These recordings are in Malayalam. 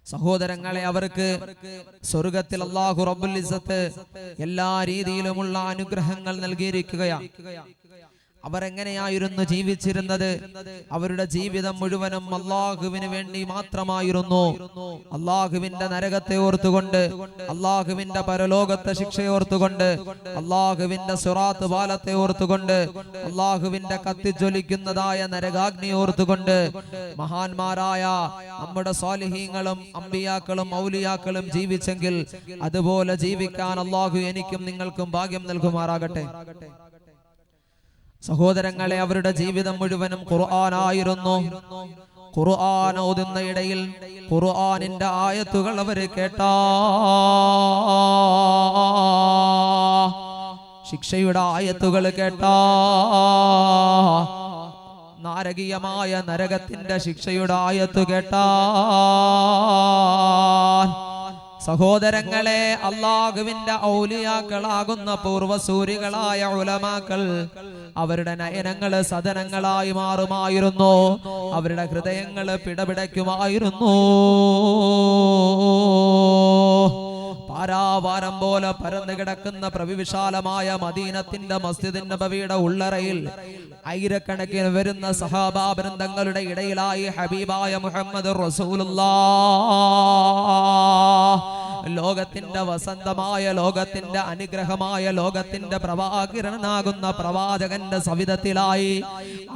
സഹോദരങ്ങളെ, അവർക്ക് സ്വർഗത്തിൽ അല്ലാഹു റബ്ബുൽ ഇസ്സത്ത് എല്ലാ രീതിയിലുമുള്ള അനുഗ്രഹങ്ങൾ നൽകിയിരിക്കുകയാണ്. അവരെങ്ങനെയായിരുന്നു ജീവിച്ചിരുന്നത്? അവരുടെ ജീവിതം മുഴുവനും അല്ലാഹുവിന് വേണ്ടി മാത്രമായിരുന്നു. അല്ലാഹുവിന്റെ നരകത്തെ ഓർത്തുകൊണ്ട്, അല്ലാഹുവിന്റെ പരലോകത്തെ ശിക്ഷയോർത്തുകൊണ്ട്, അല്ലാഹുവിന്റെ സിറാത്ത് പാലത്തെ ഓർത്തുകൊണ്ട്, അല്ലാഹുവിന്റെ കത്തിജ്വലിക്കുന്നതായ നരകാഗ്നി ഓർത്തുകൊണ്ട് മഹാന്മാരായ നമ്മുടെ സ്വാലിഹീങ്ങളും അമ്പിയാക്കളും ഔലിയാക്കളും ജീവിച്ചെങ്കിൽ അതുപോലെ ജീവിക്കാൻ അല്ലാഹു എനിക്കും നിങ്ങൾക്കും ഭാഗ്യം നൽകുമാറാകട്ടെ. സഹോദരങ്ങളെ, അവരുടെ ജീവിതം മുഴുവനും ഖുർആനായിരുന്നു. ഖുർആൻ ഓതുന്ന ഇടയിൽ ഖുർആനിന്റെ ആയത്തുകൾ അവർ കേട്ടാ ശിക്ഷയുടെ ആയത്തുകൾ കേട്ടാ നാരകീയമായ നരകത്തിന്റെ ശിക്ഷയുടെ ആയത്ത് കേട്ടാ സഹോദരങ്ങളെ, അല്ലാഹുവിന്റെ ഔലിയാക്കളാകുന്ന പൂർവസൂരികളായ ഉലമാക്കൾ അവരുടെ നയനങ്ങള് സദനങ്ങളായി മാറുമായിരുന്നു. അവരുടെ ഹൃദയങ്ങള് പിടപിടയ്ക്കുമായിരുന്നു. പാരാവാരം പോലെ പരന്നു കിടക്കുന്ന പ്രവിശാലമായ മദീനത്തിന്റെ മസ്ജിദ് നബവിയുടെ ഉള്ളറയിൽ ആയിരക്കണക്കിന് വരുന്ന സഹാബാ വൃന്ദങ്ങളുടെ ഇടയിലായി ഹബീബായ മുഹമ്മദ് റസൂലുള്ളാഹ്, ലോകത്തിന്റെ വസന്തമായ, ലോകത്തിന്റെ അനുഗ്രഹമായ, ലോകത്തിന്റെ പ്രവാകിരണനാകുന്ന പ്രവാചകന്റെ സവിധത്തിലായി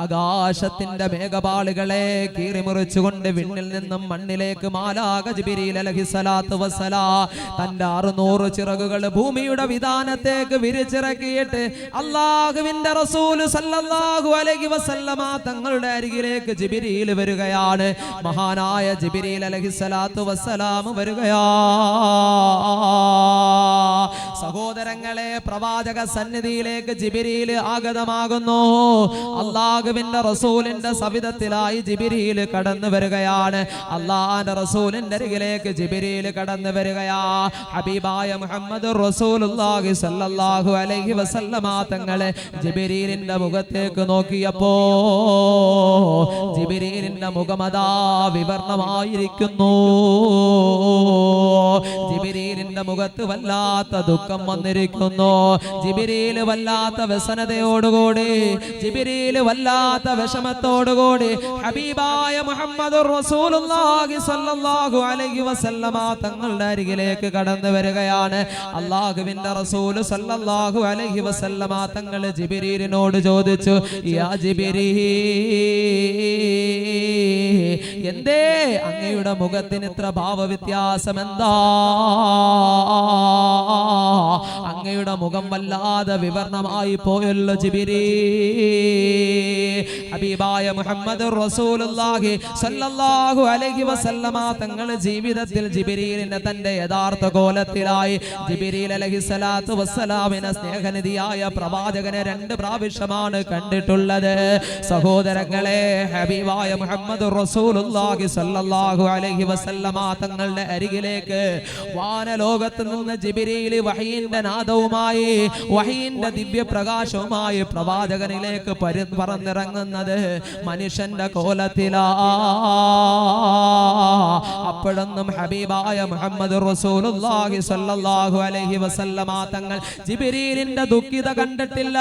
ആകാശത്തിന്റെ മേഘപാളികളെ കീറിമുറിച്ചുകൊണ്ട് വിണ്ണിൽ നിന്നും മണ്ണിലേക്ക് മാലാക ജിബ്രീൽ അലൈഹിസ്സലാത്തു വസ്സലാം തന്റെ 600 ചിറകുകൾ ഭൂമിയുടെ വിധാനത്തേക്ക് വിരിച്ചിറക്കിയിട്ട് അല്ലാഹുവിന്റെ റസൂൽ സല്ലല്ലാഹു അലൈഹി വസല്ലമ തങ്ങളുടെ അരികിലേക്ക് ജിബ്രീൽ വരികയാണ്. മഹാനായ ജിബ്രീൽ അലൈഹിസ്സലാത്തു വസ്സലാം വരികയാ. സഹോദരങ്ങളെ, പ്രവാചക സന്നിധിയിലേക്ക് ജിബ്രീൽ ആഗതമാകുന്നു. അല്ലാഹുവിന്റെ റസൂലിന്റെ സവിധത്തിലായി ജിബ്രീൽ കടന്നു വരികയാണ്. അല്ലാഹുവിന്റെ റസൂലിന്റെ അരികിലേക്ക് ജിബ്രീൽ കടന്നു വരികയാ. ഹബീബായ മുഹമ്മദ് റസൂലുള്ളാഹി സ്വല്ലല്ലാഹു അലൈഹി വസല്ലമ തങ്ങളെ ജിബ്രീലിന്റെ മുഖത്തേക്ക് നോക്കിയപ്പോ ജിബ്രീലിന്റെ മുഖമതാ വിവർണമായിരിക്കുന്നു. ജിബ്രീലിന്റെ മുഖത്ത് വല്ലാത്ത ദുഃഖം വന്നിരിക്കുന്നു. ജിബ്രീൽ വല്ലാത്ത വ്യസനതയോടുകൂടി, ജിബ്രീൽ വല്ലാത്ത വിഷമത്തോടുകൂടി ഹബീബായ മുഹമ്മദ് റസൂലുള്ളാഹി സ്വല്ലല്ലാഹു അലൈഹി വസല്ലമ തങ്ങളുടെ അരികിലേക്ക് കടന്നു വരികയാണ്. അല്ലാഹുവിന്റെ റസൂൽ സ്വല്ലല്ലാഹു അലൈഹി വസല്ലമ തങ്ങൾ ജിബ്രീലിനോട് ചോദിച്ചു, യാ ജിബ്രീൽ, എന്തേ അങ്ങയുടെ മുഖത്തിന് ഇത്ര ഭാവവ്യത്യാസം? എന്താ അങ്ങയുടെ മുഖം വല്ലാതെ വിവർണമായി പോയല്ലോ ജിബ്രീൽ. ഹബീബായ മുഹമ്മദ് റസൂലുള്ളാഹി സ്വല്ലല്ലാഹു അലൈഹി വസല്ലമ തങ്ങൾ ജീവിതത്തിൽ ജിബ്രീലിനെ തന്റെ യഥാർത്ഥ കോലത്തിലായി ജിബ്രീൽ അലൈഹിസ്സലാത്തു വസ്സലാമിനെ സ്നേഹനിധിയായ പ്രവാചകനെ 2 പ്രാവശ്യമാണ് കണ്ടിട്ടുള്ളത്. സഹോദരങ്ങളെ, ഹബീബായ മുഹമ്മദ് റസൂലുള്ളാഹി സ്വല്ലല്ലാഹു അലൈഹി വസല്ലമ തങ്ങളുടെ അരികിലേക്ക് വാനലോകത്ത് നിന്ന് ജിബ്രീൽ വഹീന്റെ നാദവുമായി, വഹീന്റെ ദിവ്യ പ്രകാശവുമായി പ്രവാചകനിലേക്ക് പറന്നിറങ്ങുന്നത് മനുഷ്യന്റെ കോലത്തിലാ. അപ്പോഴൊന്നും ഹബീബായ മുഹമ്മദ് റസൂലുള്ളാഹി സ്വല്ലല്ലാഹു അലൈഹി വസല്ലമ തങ്ങൾ ജിബ്രീലിന്റെ ദുഃഖിത കണ്ടിട്ടില്ല.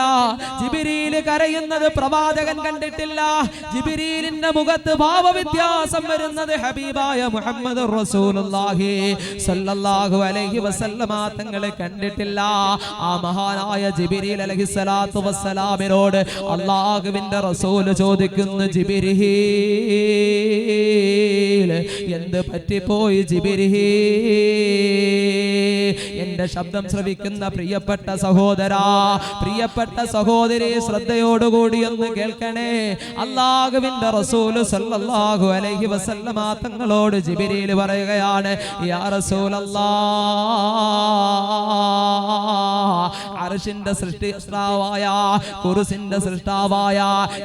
ജിബ്രീൽ കരയുന്നത് പ്രവാചകൻ കണ്ടിട്ടില്ല. ജിബ്രീലിന്റെ മുഖത്ത് ഭാവവ്യത്യാസം വരുന്നത് ഹബീബായ മുഹമ്മദ് റസൂലുള്ളാഹി സ്വല്ലല്ലാഹു അലൈഹി വസല്ലമ തങ്ങൾ കണ്ടിട്ടില്ല. ആ മഹാനായ ജിബ്രീൽ അലൈഹിസ്സലാത്തു വസ്സലാമിനോട് അല്ലാഹുവിന്റെ റസൂൽ ചോദിക്കുന്നു, ജിബ്രീൽ, എന്ത് പറ്റിപ്പോയി ജിബ്രീൽ? എന്റെ ശബ്ദം ശ്രവിക്കുന്ന പ്രിയപ്പെട്ട സഹോദരാ, പ്രിയപ്പെട്ട സഹോദരി, ശ്രദ്ധയോടുകൂടി ഒന്ന് കേൾക്കണേ. അല്ലാഹുവിന്റെ റസൂൽ സ്വല്ലല്ലാഹു അലൈഹി വസല്ലമ തങ്ങളോട് ജിബ്രീൽ പറയുകയാണ്, യാ റസൂലല്ലാഹ്, അർശിന്റെ സൃഷ്ടാവായ, കുർസിന്റെ സൃഷ്ടാവായ,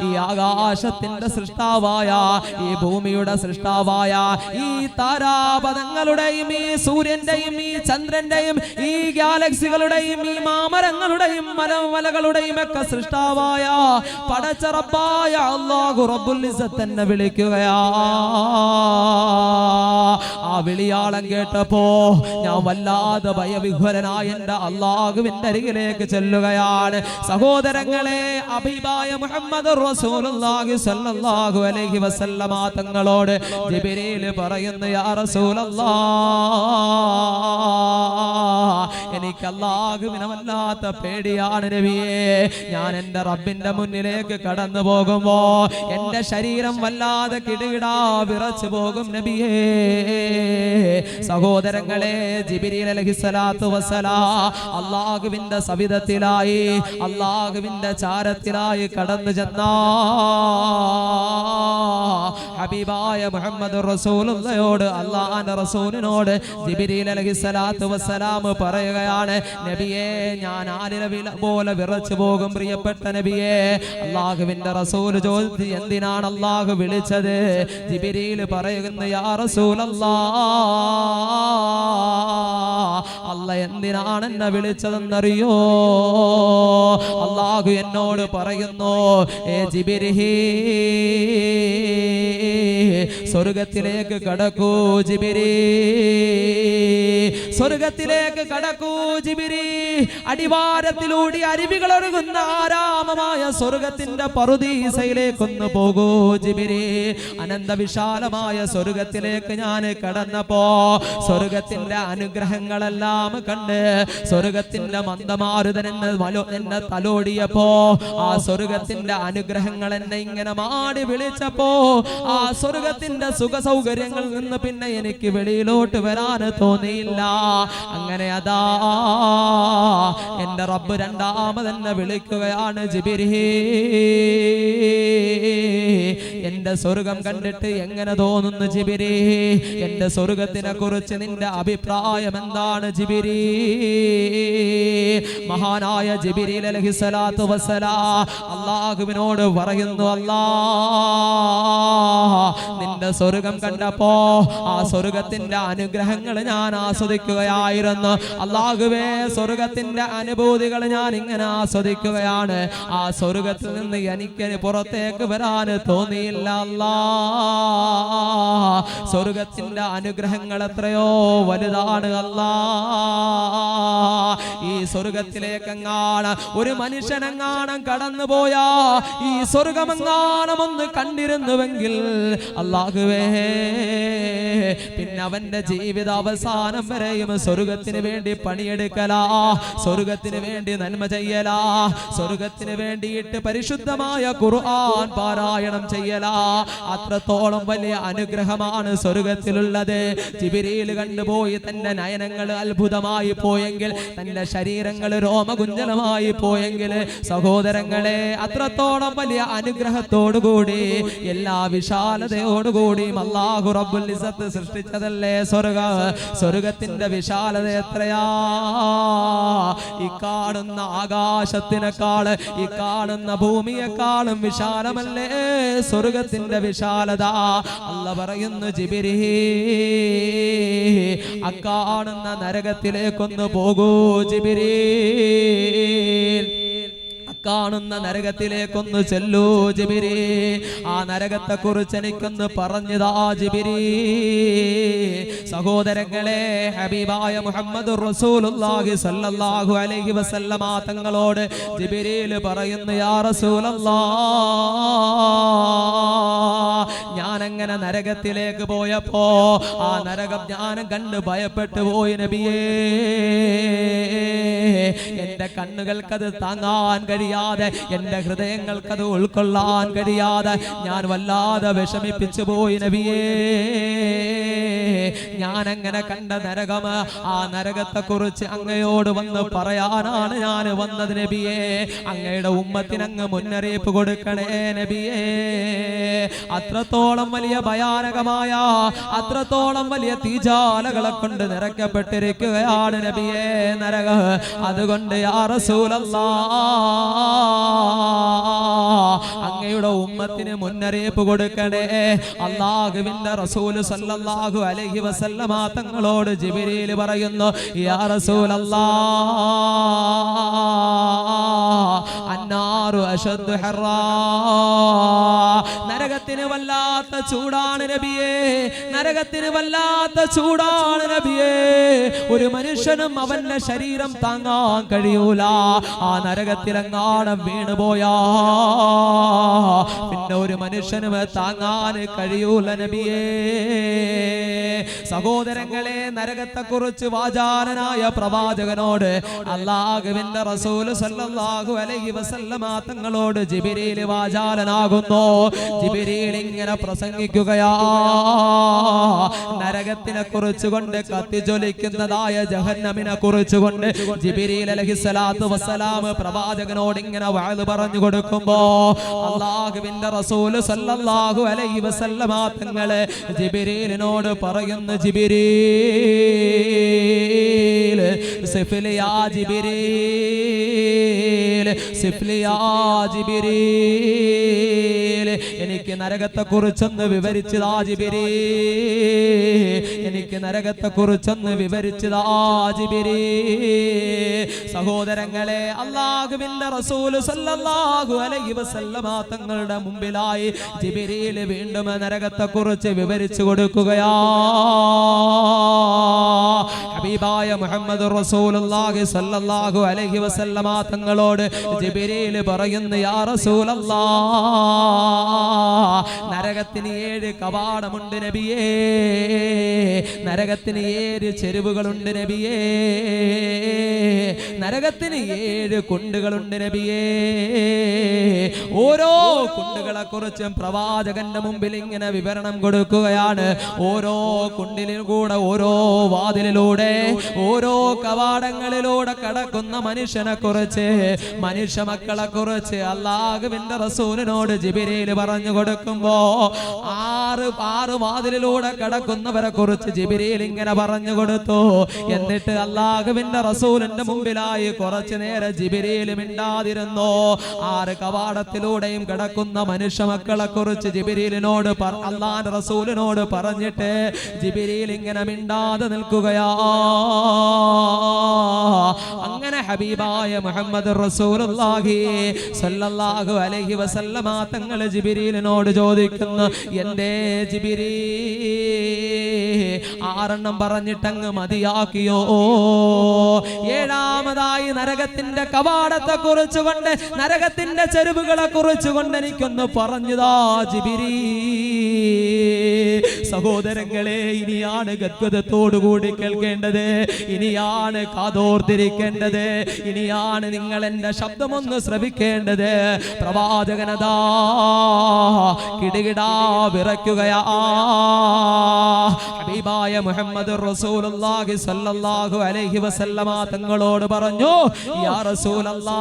ഈ ആകാശത്തിന്റെ സൃഷ്ടാവായ, ഈ ഭൂമിയുടെ സൃഷ്ടാവായ, ഈ താരാപഥങ്ങളുടെയും ഈ സൂര്യന്റെയും ഈ ചന്ദ്രന്റെയും ഈ ഗാലക്സികളുടെയും ഈ മാമരങ്ങളുടെയും മലകളുടെയും ഒക്കെ സൃഷ്ടാവായ പടച്ച റബ്ബായ അല്ലാഹു റബ്ബുൽ ഇസ്സത്ത് എന്നെ വിളിക്കുകയാ. ആ വിളിയാളം കേട്ടപ്പോ ഞാൻ വല്ലാതെ ഭയവിഹ്വലനായ എന്റെ അള്ളാഹുവിന്റെ അരികിലേക്ക് ചെല്ലുകയാണ്. സഹോദരങ്ങളെ, ഹബീബായ മുഹമ്മദ് റസൂലുള്ളാഹി സ്വല്ലല്ലാഹു അലൈഹി വസല്ലമ തങ്ങളോട് ജിബ്രീൽ പറയുന്നു, യാ റസൂലല്ലാഹ്, എനിക്ക് അല്ലാഹുവിനെ വല്ലാത്ത പേടിയാണ് നബിയേ. ഞാൻ എന്റെ റബ്ബിന്റെ മുന്നിലേക്ക് കടന്നു പോകുമ്പോ എന്റെ ശരീരം വല്ലാതെ കിടുകിടാ വിറച്ചു പോകും നബിയേ. സഹോദരങ്ങളെ, ജിബ്രീൽ അലൈഹിസ്സലാത്തു വസ്സലാം അല്ലാഹുവിന്റെ സവിധത്തിലായി അല്ലാഹുവിന്റെ ചാരത്തിലായി കടന്നു ചെന്ന ഹബീബായ മുഹമ്മദ് റസൂലുള്ളാഹിയോട് അല്ലാഹുവിന്റെ റസൂലിനോട് ജിബ്രീൽ അലൈഹിസ്സലാത്തു വസ്സലാം പറയുകയാണ്, നബിയേ, ഞാൻ ആലില പോലെ വിറച്ചു പോകും പ്രിയപ്പെട്ട നബിയേ. അല്ലാഹുവിന്റെ റസൂൽ ചോദിച്ചു, എന്തിനാണ് അല്ലാഹു വിളിച്ചത്? ജിബ്രീൽ പറയുന്നു, യാ റസൂലല്ലാഹ്, അല്ലാഹ് എന്തിനാണ് എന്നെ വിളിച്ചതെന്നറിയോ? അല്ലാഹു എന്നോട് പറയുന്നു, ഏ ജിബ്രീൽ, സ്വർഗത്തിലേക്ക് കടക്കൂ ജിബ്രീൽ, സ്വർഗത്തിലേക്ക് കടക്കൂ ജിബ്രീൽ. അടിവാരത്തിലൂടെ അരുവികൾ ഒഴുകുന്ന ആരാമമായ സ്വർഗത്തിന്റെ പറുദീസയിലേക്കൊന്ന് പോകൂ ജിബ്രീൽ. അനന്തവിശാലമായ സ്വർഗത്തിലേക്ക് ഞാൻ കടന്നപ്പോ സ്വർഗത്തിന്റെ അനുഗ്രഹങ്ങളെല്ലാം കണ്ട് സ്വർഗത്തിന്റെ മന്ദമാരുതൻ എന്നെ തലോടിയപ്പോ ആ സ്വർഗത്തിന്റെ അനുഗ്രഹങ്ങൾ എന്നെ ഇങ്ങനെ മാടി വിളിച്ചപ്പോ ആ സ്വർഗത്തിന്റെ സുഖ സൗകര്യങ്ങളിൽ നിന്ന് പിന്നെ എനിക്ക് വെളിയിലോട്ട് വരാൻ തോന്നിയില്ല. അങ്ങനെ അതാ എന്റെ റബ്ബ് രണ്ടാമതെന്നെ വിളിക്കുകയാണ്, ജിബ്രീൽ, എന്റെ സ്വർഗം കണ്ടിട്ട് എങ്ങനെ തോന്നുന്നു ജിബ്രീൽ? എന്റെ സ്വർഗത്തിനെ കുറിച്ച് നിന്റെ അഭിപ്രായം എന്താണ് ജിബ്രീൽ? മഹാനായ ജിബ്രീൽ അലൈഹിസ്സലാത്തു വസ്സലാം അല്ലാഹുവിനോട് പറയുന്നു, അല്ലാഹ്, നിന്റെ സ്വർഗം കണ്ടപ്പോ ആ സ്വർഗത്തിന്റെ അനുഗ്രഹങ്ങൾ ഞാൻ ആസ്വദിക്കുകയായിരുന്നു. അല്ലാഹുവേ, സ്വർഗത്തിന്റെ അനുഭൂതികൾ ഞാൻ ഇങ്ങനെ ആസ്വദിക്കുകയാണ്. ആ സ്വർഗത്തിൽ നിന്ന് എനിക്ക് പുറത്തേക്ക് വരാൻ തോന്നിയില്ല. അല്ലാഹ്, സ്വർഗത്തിന്റെ അനുഗ്രഹങ്ങൾ എത്രയോ വലുതാണ്. അല്ലാഹ്, ഈ സ്വർഗത്തിലേക്കെങ്ങാണ് ഒരു മനുഷ്യനെങ്ങാണം കടന്നുപോയാ ഈ സ്വർഗമെങ്ങാണം ഒന്ന് കണ്ടിരുന്നുവെങ്കിൽ അല്ലാഹുവേ, പിന്നെ അവന്റെ ജീവിത അവസാനം വരെയും സ്വർഗത്തിന് വേണ്ടി പണിയെടുക്കലാ, സ്വർഗത്തിന് വേണ്ടി നന്മ ചെയ്യലാ, സ്വർഗത്തിന് വേണ്ടിയിട്ട് പരിശുദ്ധമായ ഖുർആൻ പാരായണം ചെയ്യലാ. അത്രത്തോളം വലിയ അനുഗ്രഹമാണ് സ്വർഗത്തിലുള്ളത്. ജിബ്രീൽ കണ്ടുപോയി തന്റെ നയനങ്ങൾ അത്ഭുതമായി പോയെങ്കിൽ, തന്റെ ശരീരങ്ങൾ രോമകുഞ്ചലമായി പോയെങ്കിൽ, സഹോദരങ്ങളെ, അത്രത്തോളം വലിയ അനുഗ്രഹത്തോടുകൂടി എല്ലാ വിശാലതയോടുകൂടിയും അല്ലാഹു റബ്ബുൽ ഇസ്സത്ത് സൃഷ്ടിച്ചതല്ലേ സ്വർഗം. സ്വർഗത്തിന്റെ വിശാലത എത്രയാ! ഈ കാണുന്ന ആകാശത്തിനേക്കാൾ, ഈ കാണുന്ന ഭൂമിയെക്കാളും വിശാലമല്ലേ സ്വർഗത്തിന്റെ വിശാലത. അല്ലാഹു പറയുന്നു, ജിബ്രീൽ, അക്കാണുന്ന നരകത്തിലേക്കൊന്ന് പോകൂ ജിബ്രീൽ, കാണുന്ന നരകത്തിലേക്കൊന്ന് ചെല്ലൂ ജിബ്രീൽ. ആ നരകത്തെ കുറിച്ച് എനിക്കൊന്ന് പറഞ്ഞതാ ജിബ്രീൽ. സഹോദരങ്ങളെ, ഹബീബായ മുഹമ്മദ് റസൂലുള്ളാഹി സ്വല്ലല്ലാഹു അലൈഹി വസല്ലമ തങ്ങളോട് ജിബ്രീൽ പറയുന്നു, യാ റസൂലല്ലാഹ്, ഞാൻ അങ്ങനെ നരകത്തിലേക്ക് പോയപ്പോ ആ നരകം ഞാൻ കണ്ട് ഭയപ്പെട്ടു പോയി നബിയേ. എന്റെ കണ്ണുകൾക്കത് താങ്ങാൻ കഴിയാതെ, എന്റെ ഹൃദയങ്ങൾക്കത് ഉൾക്കൊള്ളാൻ കഴിയാതെ ഞാൻ വല്ലാതെ വിഷമിപ്പിച്ചു പോയി നബിയേ. ഞാൻ അങ്ങനെ കണ്ട നരകം, ആ നരകത്തെ കുറിച്ച് അങ്ങയോട് വന്ന് പറയാനാണ് ഞാൻ വന്നത് നബിയേ. അങ്ങയുടെ ഉമ്മത്തിന് അങ്ങ് മുന്നറിയിപ്പ് കൊടുക്കണേ നബിയേ. അത്രത്തോളം വലിയ ഭയാനകമായ, അത്രത്തോളം വലിയ തീജാലകളെ കൊണ്ട് നിറയ്ക്കപ്പെട്ടിരിക്കുകയാണ് നബിയേ നരകം. അതുകൊണ്ട് യാ റസൂലല്ലാഹ്, അങ്ങയുടെ ഉമ്മത്തിന് മുന്നറിയിപ്പ് കൊടുക്കണേ. അല്ലാഹുവിന്റെ റസൂൽ സല്ലല്ലാഹു അലൈഹി വസല്ലമ തങ്ങളോട് ജിബ്രീൽ പറയുന്നു, യാ റസൂലല്ലാഹ്, അന്നാറു അശദ്ദു ഹർറാ, നരകത്തിന് വല്ലാത്ത ചൂടാണ് നബിയേ, നരകത്തിന് വല്ലാത്ത ചൂടാണ് നബിയേ. ഒരു മനുഷ്യനും അവന്റെ ശരീരം താങ്ങാൻ കഴിയൂല. ആ നരകത്തിലെങ്ങാനും വീണുപോയാ പിന്നെ ഒരു മനുഷ്യനും താങ്ങാൻ കഴിയൂല നബിയേ. സഹോദരങ്ങളെ, നരകത്തെ കുറിച്ച് വാചാലനായ പ്രവാചകനോട് അല്ലാഹുവിന്റെ റസൂൽ സല്ലല്ലാഹു അലൈഹി വസല്ലമ തങ്ങളോട് ജിബ്രീൽ വാചാലനാകുന്നു. ജിബ്രീൽ ഇങ്ങനെ പ്രസംഗിക്കുകയാ, നരകത്തിനെ കുറിച്ചുകൊണ്ട് കത്തിജ്വലിക്കുന്നതായ ജഹന്നമിനെ കുറിച്ചുകൊണ്ട് ജിബ്രീൽ അലൈഹിസ്സലാത്തു വസ്സലാം പ്രവാചകനോട് ഇങ്ങനെ വഅദ് പറഞ്ഞു കൊടുക്കുമ്പോ അല്ലാഹുവിന്റെ റസൂൽ സല്ലല്ലാഹു അലൈഹി വസല്ലമ തങ്ങൾ ജിബ്രീലിനോട് പറയുന്നു, ജിബ്രീൽ സിഫ്ലി യാ ജിബ്രീൽ, സിഫ്ലി യാ ജിബ്രീൽ, എനിക്ക് നരകത്തെ കുറിച്ചൊന്ന് വിവരിച്ചതാ ജിബ്രീൽ, എനിക്ക് നരകത്തെ കുറിച്ചൊന്ന് വിവരിച്ചതാ ജിബ്രീൽ. സഹോദരങ്ങളെ, അല്ലാഹുവിന്റെ റസൂൽ സല്ലല്ലാഹു അലൈഹി വസല്ലമ തങ്ങളുടെ മുമ്പിലായി ജിബ്രീൽ വീണ്ടും നരകത്തെ കുറിച്ച് വിവരിച്ചു കൊടുക്കുകയാ. ഹബീബായ മുഹമ്മദ് റസൂലുള്ളാഹി സ്വല്ലല്ലാഹു അലൈഹി വസല്ലമ തങ്ങളോട് ജിബ്രീൽ പറയുന്നു, യാ റസൂലല്ലാഹ്, നരകത്തിന് 7 കവാടമുണ്ട് നബിയേ, നരകത്തിന് 7 ചെരുവുകളുണ്ട് നബിയേ, നരകത്തിന് 7 കുണ്ടുകളുണ്ട് നബിയേ. ഓരോ കുണ്ടുകളെ കുറിച്ചും പ്രവാചകന്റെ മുമ്പിൽ ഇങ്ങനെ വിവരണം കൊടുക്കുകയാണ്. ഓരോ കുണ്ടിലും കൂടെ, ഓരോ വാതിലിലൂടെ, ഓരോ കവാടങ്ങളിലൂടെ കടക്കുന്ന മനുഷ്യനെ കുറിച്ച്, മനുഷ്യ മക്കളെ കുറിച്ച് അല്ലാഹുവിന്റെ റസൂലിനോട് ജിബ്രീൽ പറഞ്ഞു കൊടുക്കുമ്പോ 6 വാതിലിലൂടെ കടക്കുന്നവരെ കുറിച്ച് ജിബ്രീൽ ഇങ്ങനെ പറഞ്ഞു കൊടുത്തു. എന്നിട്ട് അല്ലാഹുവിന്റെ റസൂലിന്റെ മുമ്പിലായി കുറച്ചു നേരം ജിബ്രീൽ മിണ്ടാതിരുന്നു. 6 കവാടത്തിലൂടെയും കടക്കുന്ന മനുഷ്യ മക്കളെ കുറിച്ച് ജിബ്രീലിനോട് അല്ലാഹുവിന്റെ റസൂലിനോട് പറഞ്ഞിട്ട് ജിബ്രീൽ ഇങ്ങനെ മിണ്ടാതെ നിൽക്കുകയാ. അങ്ങനെ ഹബീബായ മുഹമ്മദ് റസൂലുള്ളാഹി സ്വല്ലല്ലാഹു അലൈഹി വസല്ലമ തങ്ങൾ ജിബ്രീലിനോട് ചോദിക്കുന്നു, എന്തേ ജിബ്രീൽ 6 പറഞ്ഞിട്ടങ്ങ് മതിയാക്കിയോ? 7ാമതായി നരകത്തിന്റെ കവാടത്തെ കുറിച്ചുകൊണ്ട്, നരകത്തിന്റെ ചെരുവുകളെ കുറിച്ചുകൊണ്ട് എനിക്കൊന്ന് പറഞ്ഞുതാ ജിബ്രീൽ. സഹോദരങ്ങളെ, ഇനിയാണ് ഗദ്ഗതത്തോടുകൂടി കേൾക്കേണ്ടത്, ഇനിയാണ് കാതോർത്തിരിക്കേണ്ടത്, ഇനിയാണ് നിങ്ങൾ എന്റെ ശബ്ദമൊന്ന് ശ്രവിക്കേണ്ടത്. പ്രവാചകനതാ കിടുകിടാ വിറയ്ക്കുകയാ. ഹബീബായ മുഹമ്മദ് റസൂലുള്ളാഹി സ്വല്ലല്ലാഹു അലൈഹി വസല്ലമ തങ്ങളോട് പറഞ്ഞു, യാ റസൂലല്ലാഹ്,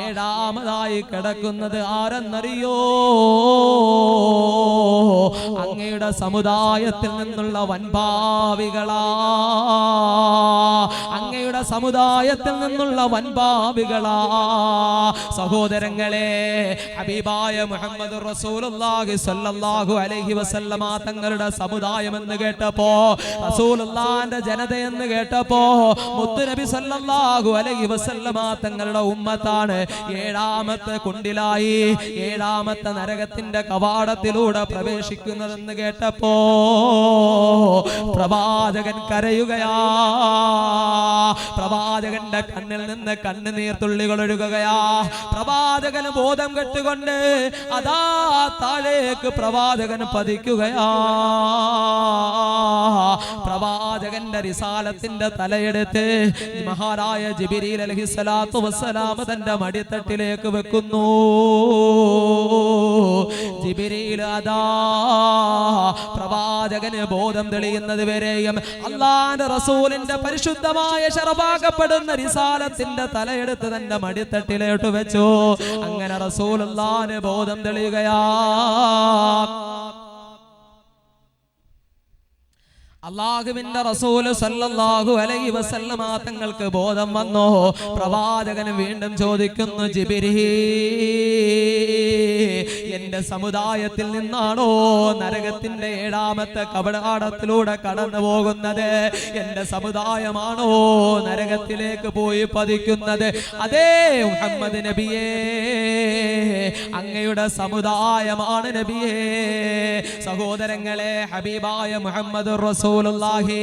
7ാമതായി കിടക്കുന്നത് ആരെന്നറിയോ? അങ്ങയുടെ സമുദായത്തിൽ നിന്നുള്ള വൻപാവികളാ, അങ്ങയുടെ സമുദായത്തിൽ നിന്നുള്ള വൻപാവികളാ. സഹോദരങ്ങളെ, ഹബീബായ മുഹമ്മദ് റസൂലുള്ളാഹി സ്വല്ലല്ലാഹു അലൈഹി വസല്ലമ തങ്ങളുടെ സമുദായം എന്ന് കേട്ടപ്പോ, റസൂലുള്ളാഹിന്റെ ജനതയെന്ന് കേട്ടപ്പോ, മുത്തുനബി സ്വല്ലല്ലാഹു അലൈഹി വസല്ലമ തങ്ങളുടെ ഉമ്മത്താണ് 7ാമത്തെ കുണ്ടിലായി, 7ാമത്തെ നരകത്തിന്റെ കവാടത്തിലൂടെ പ്രവേശിക്കുന്നതെന്ന് കേട്ടപ്പോ പ്രവാചകൻ കരയുകയാ. പ്രവാചകന്റെ കണ്ണിൽ നിന്ന് കണ്ണുനീർ തുള്ളികൾ ഒഴുകുകയാ. പ്രവാചകന് ബോധം കെട്ടുകൊണ്ട് അതാ താഴേക്ക് പ്രവാചകൻ പതിക്കുകയാ. പ്രവാചകന്റെ റിസാലത്തിന്റെ തലയെടുത്ത് മഹാനായ ജിബ്രീൽ അലൈഹിസ്സലാത്തു വസ്സലാം തന്റെ മടിത്തട്ടിലേക്ക് വെക്കുന്നു. ജിബ്രീൽ അതാ പ്രവാചകന് ബോധം തെളിയുന്നത് വരെയും അല്ലാഹുവിന്റെ റസൂലിന്റെ പരിശുദ്ധമായ ശറഫാക്കപ്പെടുന്ന റിസാലത്തിന്റെ തലയെടുത്ത് തന്റെ മടിത്തട്ടിലോട്ട് വെച്ചു. അങ്ങനെ റസൂലുള്ളാഹിന് ബോധം തെളിയുകയാ. അല്ലാഹുവിന്റെ റസൂൽ സല്ലല്ലാഹു അലൈഹി വസല്ലമ തങ്ങൾക്ക് ബോധം വന്നു. പ്രവാചകൻ വീണ്ടും ചോദിക്കുന്നു, ജിബ്രീൽ എന്റെ സമുദായത്തിൽ നിന്നാണോ നരകത്തിന്റെ 7ാമത്തെ കവാടത്തിലൂടെ കടന്നു പോകുന്നത്? എന്റെ സമുദായമാണോ നരകത്തിലേക്ക് പോയി പതിക്കുന്നത്? അതേ മുഹമ്മദ് നബിയേ, അങ്ങയുടെ സമുദായമാണ് നബിയേ. സഹോദരങ്ങളെ, ഹബീബായ മുഹമ്മദ് റസൂലുള്ളാഹി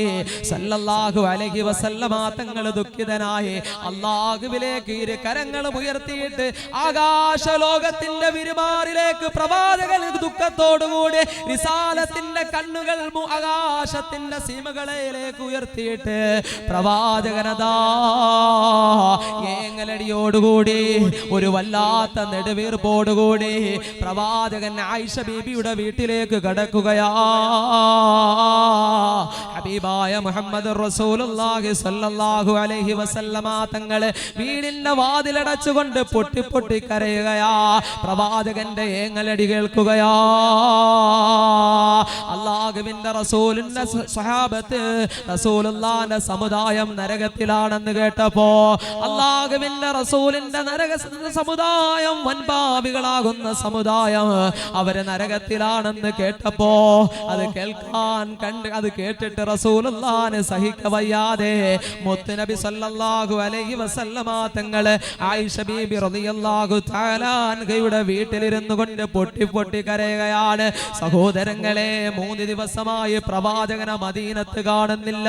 സല്ലല്ലാഹു അലൈഹി വസല്ലമ തങ്ങൾ ദുഃഖിതനായി അല്ലാഹുവിലേക്ക് ഇരു കരങ്ങളും ഉയർത്തിയിട്ട് ആകാശലോകത്തിന്റെ വിരുമാറിലേക്ക് പ്രവാചകൻ ദുഃഖത്തോടുകൂടി റിസാലത്തിന്റെ കണ്ണുകൾ ആകാശത്തിന്റെ സീമകളിലേക്ക് ഉയർത്തിയിട്ട് പ്രവാചകനതാ ഏങ്ങലടിയോടുകൂടി ഒരു വല്ലാത്ത നെടുവീർപ്പോടുകൂടി പ്രവാചകൻ ആയിഷ ബീബിയുടെ വീട്ടിലേക്ക് കടക്കുകയാ. ഹബീബായ മുഹമ്മദ് റസൂലുള്ളാഹി സ്വല്ലല്ലാഹു അലൈഹി വസല്ലമ തങ്ങൾ വീടിന്റെ വാതിലടച്ചുകൊണ്ട് പൊട്ടി പൊട്ടി കരയുകയാ. പ്രവാചകന്റെ ഏങ്ങലടി കേൾക്കുകയാ. അല്ലാഹുവിന്റെ റസൂലിന്റെ സ്വഹാബത്ത് റസൂലുള്ളാഹിന്റെ സമുദായം നരകത്തിലാണെന്ന് കേട്ടപ്പോ, അല്ലാഹുവിന്റെ റസൂലിന്റെ നരക സമുദായം വൻപാപികളാകുന്ന സമുദായം അവര് നരകത്തിലാണെന്ന് കേട്ടപ്പോ, അത് കേട്ടിട്ട് റസൂലുള്ളാഹിനെ സഹിക്കവയ്യാതെ മുത്തുനബി സല്ലല്ലാഹു അലൈഹി വസല്ലമ തങ്ങൾ ആയിഷ ബീബി റളിയല്ലാഹു തആല അൻഹയുടെ വീട്ടിലിരുന്നു കൊണ്ട് പൊട്ടി പൊട്ടി കരയുകയാണ്. സഹോദരങ്ങളെ, 3 ദിവസമായി പ്രവാചകനെ മദീനത്ത് കാണുന്നില്ല.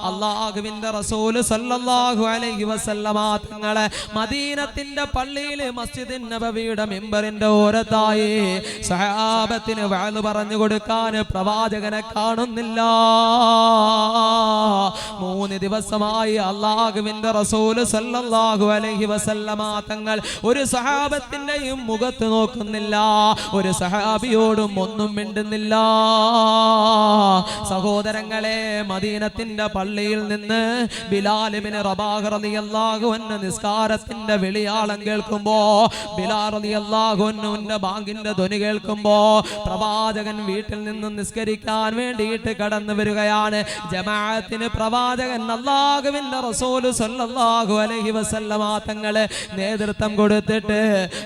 അല്ലാഹുവിന്റെ റസൂൽ സല്ലല്ലാഹു അലൈഹി വസല്ലമ തങ്ങളെ മദീനത്തിന്റെ പള്ളിയിൽ മസ്ജിദുൻ നബവിയുടെ മിമ്പറിന്റെ ഓരത്തായി സഹാബത്തിന് വഅദ് പറഞ്ഞു കൊടുക്കാൻ പ്രവാചകനെ കാണുന്നില്ല. 3 ദിവസമായി അല്ലാഹുവിന്റെ റസൂൽ സല്ലല്ലാഹു അലൈഹി വസല്ലമ തങ്ങൾ ഒരു സഹാബത്തിന്റെയും മുഖത്ത് നോക്കുന്നില്ല, ഒരു സഹാബിയോടും ഒന്നും മിണ്ടുന്നില്ല. സഹോദരങ്ങളെ, മദീനത്തിന്റെ പള്ളിയിൽ നിന്ന് ബിലാൽ ഇബ്നു റബാഹ് റളിയല്ലാഹു അൻഹു നിസ്കാരത്തിന്റെ വിളിയാളം കേൾക്കുമ്പോ, ബിലാൽ റളിയല്ലാഹു അൻഹുവിന്റെ ബാങ്കിന്റെ ധ്വനി കേൾക്കുമ്പോ പ്രവാചകൻ വീട്ടിൽ നിന്ന് നിസ്കരിക്കാൻ വേണ്ടിയിട്ട് കടന്നു വരികയാണ്. ജമാഅത്തിന് പ്രവാചകൻ അല്ലാഹുവിന്റെ റസൂൽ സല്ലല്ലാഹു അലൈഹി വസല്ലമ തങ്ങൾ നേതൃത്വം കൊടുത്തിട്ട്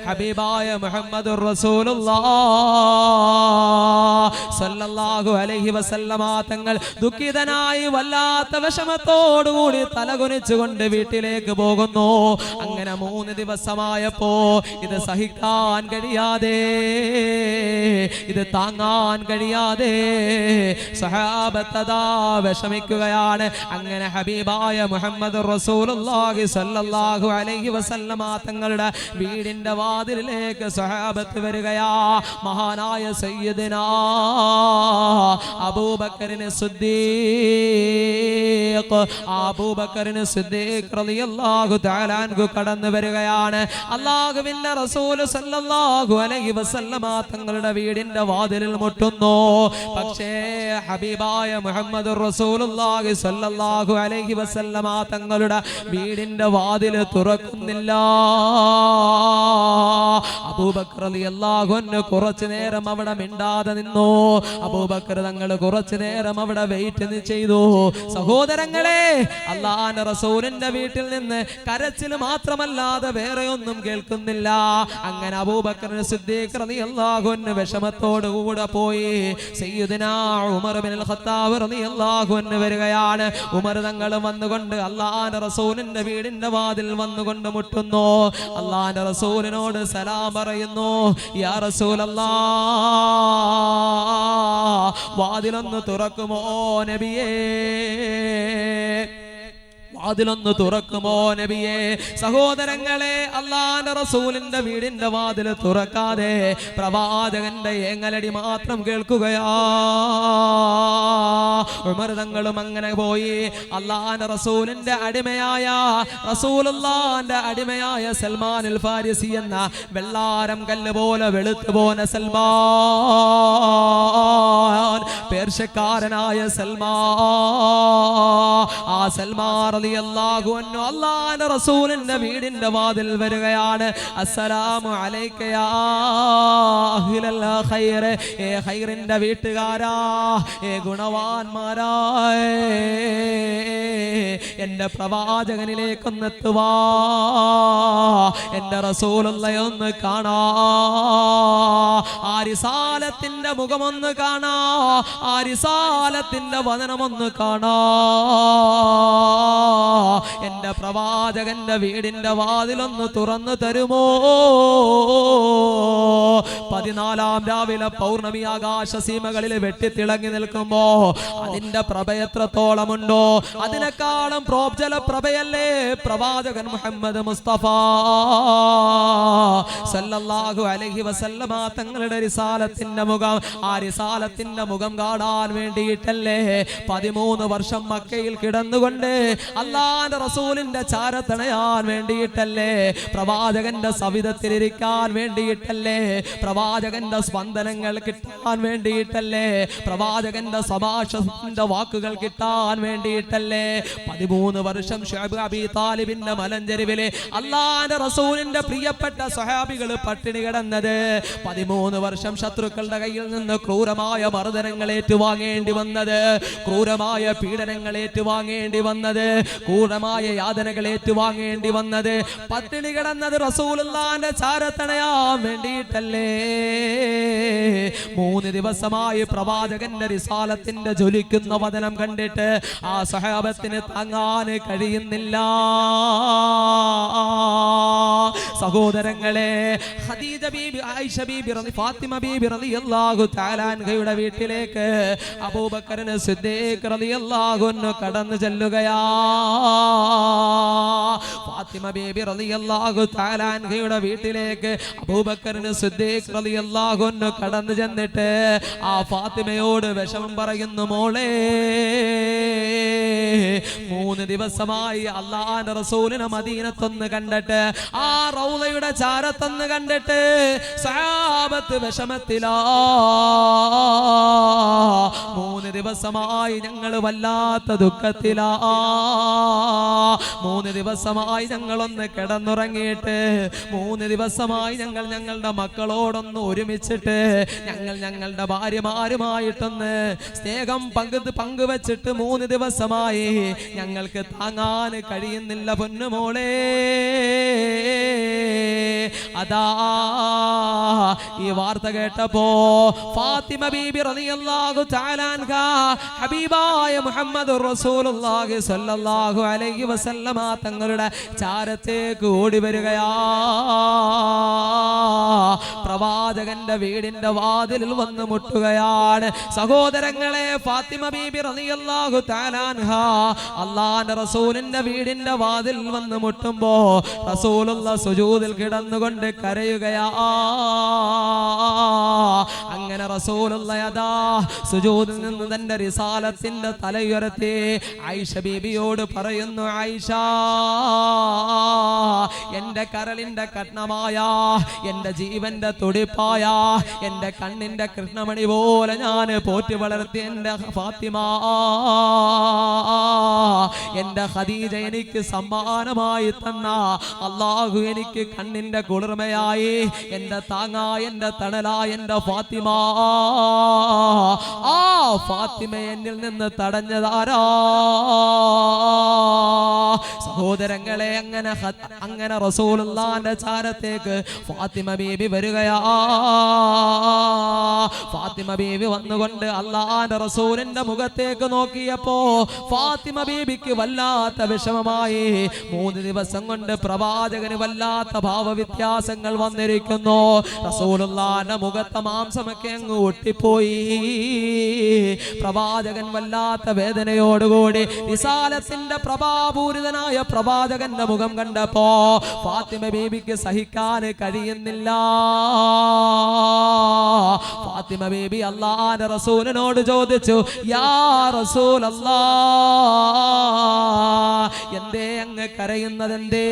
ഹബീബായ മുഹമ്മദുർ റസൂലുള്ളാഹി സല്ലല്ലാഹു അലൈഹി വസല്ലമ തങ്ങൾ ദുഃഖിതനായി വല്ലാത്ത വിഷമത്തോടുകൂടി തലകുനിച്ചുകൊണ്ട് വീട്ടിലേക്ക് പോകുന്നു. അങ്ങനെ 3 ദിവസമായപ്പോ ഇത് സഹിക്കാൻ കഴിയാതെ, ഇത് താങ്ങാൻ കഴിയാതെ സഹാബത്തതാ വിഷമിക്കുകയാണ്. അങ്ങനെ ഹബീബായ മുഹമ്മദ് റസൂലുള്ളാഹി സ്വല്ലല്ലാഹു അലൈഹി വസല്ലമ തങ്ങളുടെ വീടിന്റെ വാതിലിലേക്ക് സഹാബത്ത് വരികയാ. മഹാനായ സയ്യിദുനാ അബൂബക്കറിന് സിദ്ദീഖ് റളിയല്ലാഹു തആല അൻഹു കടന്നു വരികയാണ്. അല്ലാഹുവിന്റെ റസൂൽ സല്ലല്ലാഹു അലൈഹി വസല്ലമ തങ്ങളുടെ വീടിന്റെ വാതിലിൽ മുട്ടുന്നു. പക്ഷേ ഹബീബായ മുഹമ്മദ് റസൂലുള്ളാഹി സ്വല്ലല്ലാഹു അലൈഹി വസല്ലമ തങ്ങളുടെ വീടിന്റെ വാതിൽ തുറക്കുന്നില്ല. അബൂബക്കർ റളിയല്ലാഹു അൻഹു കുറച്ചു നേരം അവിടെ മിണ്ടാതെ നിന്നു. അബൂബക്കർ തങ്ങൾ കുറച്ചു നേരം അവിടെ വെയിറ്റ് ചെയ്തു. സഹോദരങ്ങളെ, അല്ലാഹുവിന്റെ റസൂലിന്റെ വീട്ടിൽ നിന്ന് കരച്ചിൽ മാത്രമല്ലാതെ വേറെ ഒന്നും കേൾക്കുന്നില്ല. അങ്ങനെ അബൂബക്കർ സിദ്ദീഖ് റളിയല്ലാഹു അൻഹു വിഷമത്തോട് കൂടെ പോയി സയ്യിദുനാ ഉമർ ഇബ്നുൽ ഖത്താബ് റളിയല്ലാഹു അൻഹു വരികയാണ്. ഉമർ തങ്ങൾ വന്നുകൊണ്ട് അല്ലാഹുവിന്റെ റസൂലിന്റെ വീടിന്റെ വാതിൽ വന്നുകൊണ്ട് മുട്ടുന്നു. അല്ലാഹുവിന്റെ റസൂലിനോട് സലാം പറയുന്നു. യാ റസൂലല്ലാഹ്, വാതിലൊന്ന് തുറക്കുമോ നബിയേ, വാതിലൊന്ന് തുറക്കുമോ നബിയേ. സഹോദരങ്ങളെ, അല്ലാഹുവിന്റെ റസൂലിന്റെ വീടിന്റെ വാതിൽ തുറക്കാതെ പ്രവാചകന്റെ ഏങ്ങലടി മാത്രം കേൾക്കുകയാ. ഉമർ തങ്ങളും അങ്ങനെ പോയി അല്ലാഹുവിന്റെ റസൂലിന്റെ അടിമയായ റസൂലുള്ളാഹിന്റെ അടിമയായ സൽമാനുൽ ഫാരിസി എന്ന വെള്ളാരം കല്ല് പോലെ വെളുത്തു പോന സൽമാൻ, പേർഷ്യക്കാരനായ സൽമാൻ. ആ സൽമാൻ റളിയല്ലാഹു അൻഹു അല്ലാഹുവിന്റെ റസൂലിന്റെ വീടിന്റെ വാതിൽ വരികയാണ്. അസ്സലാമു അലൈക യാ അഹ്ലൽ ഖൈർ, ഏ ഖൈറിന്റെ വീട്ടുകാരാ, ഏ ഗുണവാന്മാരാ, എന്റെ പ്രവാചകനിലേക്കൊന്നെത്തുവാ, എന്റെ റസൂലുള്ളയെ ഒന്ന് കാണാ, ആ റിസാലത്തിന്റെ മുഖമൊന്ന് കാണാ, ആ റിസാലത്തിന്റെ വദനമൊന്ന് കാണാ, എന്റെ പ്രവാചകന്റെ വീടിന്റെ വാതിലൊന്ന് തുറന്നു തരുമോ? 14 രാവിലെ പൗർണമി ആകാശ സീമകളിൽ വെട്ടിത്തിളങ്ങി നിൽക്കുമ്പോ അതിന്റെ പ്രഭ എത്രത്തോളമുണ്ടോ അതിനേക്കാളും പ്രോജ്വല പ്രഭയല്ലേ പ്രവാചകൻ മുഹമ്മദ് മുസ്തഫ സല്ലല്ലാഹു അലൈഹി വസല്ലമ തങ്ങളുടെ റിസാലത്തിന്റെ മുഖം. ആ റിസാലത്തിന്റെ മുഖം കാണാൻ വേണ്ടിയിട്ടല്ലേ 13 വർഷം മക്കയിൽ കിടന്നുകൊണ്ട് അല്ലാഹുവിന്റെ റസൂലിന്റെ ചാരത്തണയാൻ വേണ്ടിയിട്ടല്ലേ, പ്രവാചകന്റെ സവിധത്തിലിരിക്കാൻ വേണ്ടിയിട്ടല്ലേ, പ്രവാചകന്റെ സ്പന്ദനങ്ങൾ കിട്ടാൻ വേണ്ടിയിട്ടല്ലേ, പ്രവാചകന്റെ സഭാഷത്തിന്റെ വാക്കുകൾ കിട്ടാൻ വേണ്ടിയിട്ടല്ലേ 13 വർഷം ശുഐബ് അബീ താലിബിന്റെ മലഞ്ചെരുവിലെ അല്ലാഹുവിന്റെ റസൂലിന്റെ പ്രിയപ്പെട്ട സ്വഹാബികൾ പട്ടിണി കിടന്നത്. 13 വർഷം ശത്രുക്കളുടെ കയ്യിൽ നിന്ന് ക്രൂരമായ മർദ്ദനങ്ങൾ ഏറ്റുവാങ്ങേണ്ടി വന്നത്, ക്രൂരമായ പീഡനങ്ങൾ ഏറ്റുവാങ്ങേണ്ടി വന്നത്, ക്രൂരമായ യാതനകൾ ഏറ്റുവാങ്ങേണ്ടി വന്നത്, പട്ടിണി കിടന്നത് റസൂലുള്ളാഹിന്റെ ചാരത്തണയാൻ വേണ്ടിയിട്ടല്ലേ. 3 ദിവസമായി പ്രവാചകന്റെ റിസാലത്തിന്റെ ജ്വലിക്കുന്ന വദനം കണ്ടിട്ട് ആ സഹാബത്തിന് താങ്ങാൻ കഴിയുന്നില്ല. സഹോദരങ്ങളെ, ഖദീജ ബീബി, ആയിഷ ബീബി, ഫാത്തിമ ബീബി റളിയല്ലാഹു തആല അൻഹയുടെ വീട്ടിലേക്ക് അബൂബക്കർ സിദ്ദീഖ് റളിയല്ലാഹു അൻഹു കടന്നു ചെല്ലുകയാ. ഫാത്തിമ ബീബി റളിയല്ലാഹു തആല അൻഹയുടെ വീട്ടിലേക്ക് അബൂബക്കർ സിദ്ദീഖ് റളിയല്ലാഹു അൻഹു കടന്നു ചെന്നിട്ട് ആ ഫാത്തിമയോട് വിഷമം പറയുന്നു, മോളെ 3 ദിവസമായി അല്ലാഹുവിന്റെ റസൂലിനെ മദീനത്തൊന്ന് കണ്ടിട്ട്, ആ റൗളയുടെ ചാരത്തൊന്ന് കണ്ടിട്ട് സഹാബത്ത് വിഷമത്തിലാ. 3 ദിവസമായി ഞങ്ങൾ വല്ലാത്ത ദുഃഖത്തിലാ. 3 ദിവസമായി ഞങ്ങളൊന്ന് കിടന്നുറങ്ങിയിട്ട്, 3 ദിവസമായി ഞങ്ങൾ ഞങ്ങളുടെ മക്കളോടൊന്ന് ഒരുമിച്ചിട്ട്, ഞങ്ങൾ ഞങ്ങളുടെ ഭാര്യമാരുമായിട്ടൊന്ന് സ്നേഹം പങ്കുവച്ചിട്ട് 3 ദിവസമായി ഞങ്ങൾക്ക് താങ്ങാൻ കഴിയുന്നില്ല പൊന്നുമോളെ. അതാ ഈ വാർത്ത കേട്ടപ്പോ ഫാത്തിമ ബീബി റളിയല്ലാഹു തആല അൻഹാ ഹബീബായ മുഹമ്മദുർ റസൂലുള്ളാഹി സ്വല്ലല്ലാഹു അലൈഹി വസല്ലമ തങ്ങളുടെ ചാരത്തേക്ക് ഓടി വരികയാ. പ്രവാചകന്റെ വീടിന്റെ വാതിലിൽ വന്ന് മുട്ടുകയാണ്. സഹോദരങ്ങളെ, ഫാത്തിമ ബീബി റളിയല്ലാഹു തആല അൻഹാ അല്ലാഹുവിന്റെ റസൂലിന്റെ വീടിന്റെ വാതിലിൽ വന്ന് മുട്ടുമ്പോ റസൂലുള്ളാഹി സുജൂദിൽ കിടന്നുകൊണ്ട് കരയുകയാ. അങ്ങനെ റസൂലുള്ളാഹി അതാ സുജൂദിൽ നിന്ന് തന്റെ റിസാലത്തിന്റെ തലയുയർത്തി ആയിഷ ബീബിയോട് പറയുന്നു, ആയിഷ, എന്റെ കരളിന്റെ കഷ്ണമായ, എന്റെ ജീവന്റെ തുടിപ്പായ, എന്റെ കണ്ണിന്റെ കൃഷ്ണമണി പോലെ ഞാൻ പോറ്റി വളർത്തി എന്റെ ഫാത്തിമ, എന്റെ ഖദീജ എനിക്ക് സമ്മാനമായി തന്ന അല്ലാഹു എനിക്ക് കണ്ണിന്റെ കുളിർമയായി, എന്റെ താങ്ങായി, എന്റെ തണലായി എന്റെ ഫാത്തിമ, ആ ഫാത്തിമ എന്നിൽ നിന്ന് തടഞ്ഞതാരാ? സഹോദരങ്ങളെ, അങ്ങനെ റസൂലുള്ളാഹിന്റെ ചാരത്തേക്ക് ഫാത്തിമ ബീബി വരികയാ. ഫാത്തിമ ബീബി വന്നുകൊണ്ട് അല്ലാഹുവിന്റെ റസൂലിന്റെ മുഖത്തേക്ക് നോക്കിയപ്പോ ഫാത്തിമ ബീബിക്ക് വല്ലാത്ത വിഷമമായി. 3 ദിവസം കൊണ്ട് പ്രവാചകന് വല്ലാത്ത ഭാവവ്യത്യാസങ്ങൾ വന്നിരിക്കുന്നു. റസൂലുള്ളാഹിന്റെ മുഖത്തെ മാംസമൊക്കെ അങ്ങ് ഒട്ടിപ്പോയി. പ്രവാചകൻ വല്ലാത്ത വേദനയോടുകൂടി റിസാലത്തിന്റെ പ്രഭാപൂരിതനായ പ്രവാചകന്റെ മുഖം കണ്ടപ്പോ ഫാത്തിമ ബീബിക്ക് സഹിക്കാൻ കഴിയുന്നില്ല. ഫാത്തിമ ബീബി അല്ലാഹുവിന്റെ റസൂലിനോട് ചോദിച്ചു, യാ റസൂലല്ലാഹ്, എന്തേ അങ്ങ് കരയുന്നതെന്തേ,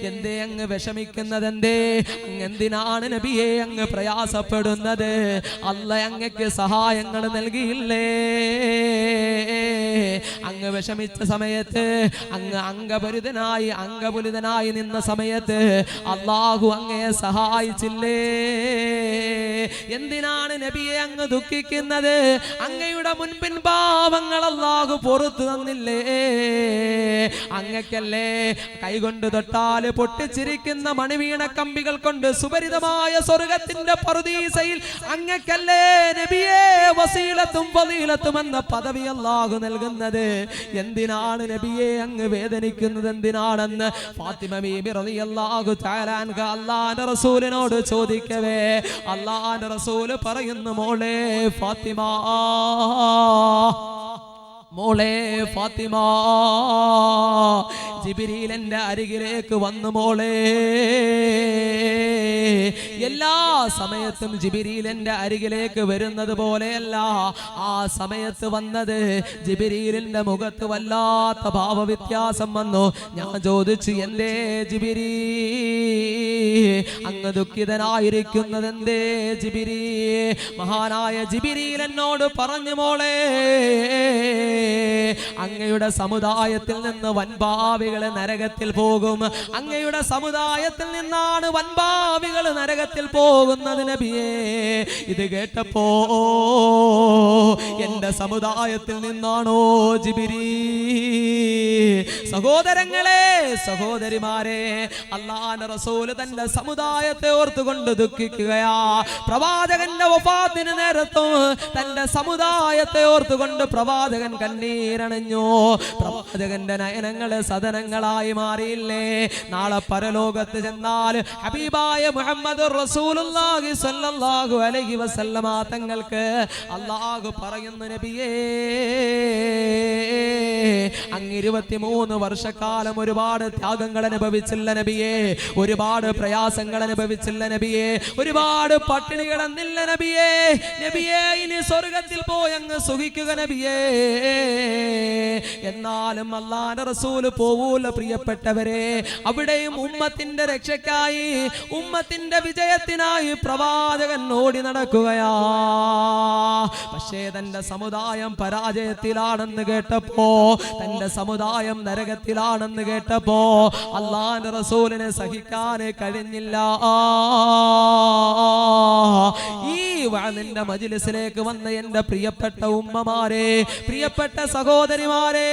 എന്തേ അങ്ങ് വിഷമിക്കുന്നതെന്തേ, അങ്ങ് എന്തിനാണ് നബിയെ അങ്ങ് പ്രയാസപ്പെടുന്നത്? അല്ലാഹ് അങ്ങക്ക് സഹായങ്ങൾ നൽകിയില്ലേ? അങ്ങ് വിഷമിച്ച സമയത്ത്, അങ്ങ് അംഗപുലിതനായി നിന്ന സമയത്ത് അല്ലാഹു അങ്ങയെ സഹായിച്ചില്ലേ? എന്തിനാണ് നബിയെ അങ്ങ് ദുഃഖിക്കുന്നത്? അങ്ങയുടെ മുൻപിൻ പാവങ്ങൾ അല്ലാഹു പുറത്തു തന്നില്ലേ? അങ്ങക്കല്ലേ കൈകൊണ്ട് തൊട്ടാല് പൊട്ടിച്ചിരിക്കുന്ന മണിവീണ കമ്പികൾ കൊണ്ട് സുപരിതമായ സ്വർഗത്തിന്റെ പറുദീസയിൽ അങ്ങക്കല്ലേ നബിയെ വസീലത്തും ഫളീലത്തും എന്ന പദവി അല്ലാഹു നൽകുന്നത്? എന്തിനാണ് നബിയെ അങ്ങ് വേദനിക്കുന്നത്? എന്തിനാണെന്ന് ഫാത്തിമ ബീബി റളിയല്ലാഹു തആല അൻഹ അല്ലാഹുവിന്റെ റസൂലിനോട് ചോദിക്കവേ അല്ലാഹുവിന്റെ റസൂൽ പറയുന്നു, മോളെ ഫാത്തിമ, മോളെ ഫാത്തിമ, ജിബ്രീൽ എൻ്റെ അരികിലേക്ക് വന്നു മോളെ. എല്ലാ സമയത്തും ജിബ്രീൽ എൻ്റെ അരികിലേക്ക് വരുന്നത് പോലെയല്ല ആ സമയത്ത് വന്നത്. ജിബ്രീലിന്റെ മുഖത്ത് വല്ലാത്ത ഭാവവ്യത്യാസം വന്നു. ഞാൻ ചോദിച്ചു, എന്തേ ജിബ്രീൽ അങ്ങ് ദുഃഖിതനായിരിക്കുന്നത്? എന്തേ ജിബ്രീൽ? മഹാനായ ജിബ്രീൽ എന്നോട് പറഞ്ഞു, മോളെ, അങ്ങയുടെ സമുദായത്തിൽ നിന്ന് വൻപാവികൾ നരകത്തിൽ പോകും. അങ്ങയുടെ സമുദായത്തിൽ നിന്നാണ് വൻപാവികൾ നരകത്തിൽ പോകുന്നത് നബിയേ. ഇത് കേട്ടപ്പോ എന്റെ സമുദായത്തിൽ നിന്നാണോ ജിബ്രീൽ? സഹോദരങ്ങളെ, സഹോദരിമാരെ, അല്ലാഹുവിന്റെ റസൂൽ തന്റെ സമുദായത്തെ ഓർത്തുകൊണ്ട് ദുഃഖിക്കുകയാ. പ്രവാചകന്റെ വഫാത്തിന് നേരത്തും തന്റെ സമുദായത്തെ ഓർത്തുകൊണ്ട് പ്രവാചകൻ കണ്ണീരണിഞ്ഞു. പ്രവാചകന്റെ നയനങ്ങള് സദനങ്ങളായി മാറിയില്ലേ? നാളെ പരലോകത്ത് ചെന്നാൽ ഹബീബായ മുഹമ്മദ് റസൂലുള്ളാഹി സ്വല്ലല്ലാഹു അലൈഹി വസല്ലമ തങ്ങൾക്ക് അല്ലാഹു പറയുന്നു, നബിയേ, അങ്ങ് 23 വർഷക്കാലം ഒരുപാട് ത്യാഗങ്ങൾ അനുഭവിച്ചില്ല നബിയേ, ഒരുപാട് പ്രയാസങ്ങൾ അനുഭവിച്ചില്ല നബിയേ, ഒരുപാട് പട്ടിണികൾ എന്നില്ല നബിയേ. നബിയേ, ഇനി സ്വർഗത്തിൽ പോയി അങ്ങ് സുഖിക്കുക നബിയേ. എന്നാലും അല്ലാഹുവിന്റെ റസൂൽ പോവൂല പ്രിയപ്പെട്ടവരെ. അവിടെയും ഉമ്മത്തിന്റെ രക്ഷയ്ക്കായി, ഉമ്മത്തിന്റെ വിജയത്തിനായി പ്രവാചകൻ ഓടി നടക്കുകയാ. പക്ഷേ തന്റെ സമുദായം പരാജയത്തിലാണെന്ന് കേട്ടപ്പോ, തന്റെ സമുദായം നരകത്തിലാണെന്ന് കേട്ടപ്പോ അല്ലാഹുവിന്റെ റസൂലിനെ സഹിക്കാൻ കഴിഞ്ഞില്ല. ഈ വഅദിന്റെ മജ്ലിസിലേക്ക് വന്ന എന്റെ പ്രിയപ്പെട്ട ഉമ്മമാരെ, പ്രിയപ്പെട്ട സഹോദരിമാരെ,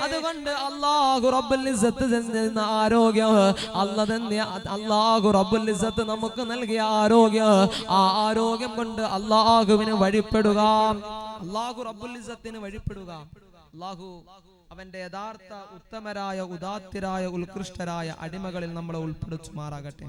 അതുകൊണ്ട് അല്ലാഹു റബ്ബുൽ ഇസ്സത്ത് തന്ന ആരോഗ്യം, അല്ലാഹു റബ്ബുൽ ഇസ്സത്ത് നമുക്ക് നൽകിയ ആരോഗ്യം, ആ ആരോഗ്യം കൊണ്ട് അല്ലാഹുവിന് വഴിപ്പെടുക, അല്ലാഹു റബ്ബുൽ ഇസ്സത്തിന് വഴിപ്പെടുക. അല്ലാഹു അവന്റെ യഥാർത്ഥ ഉത്തമരായ ഉദാത്തരായ ഉത്കൃഷ്ടരായ അടിമകളിൽ നമ്മളെ ഉൾപ്പെടുത്തുമാറാകട്ടെ.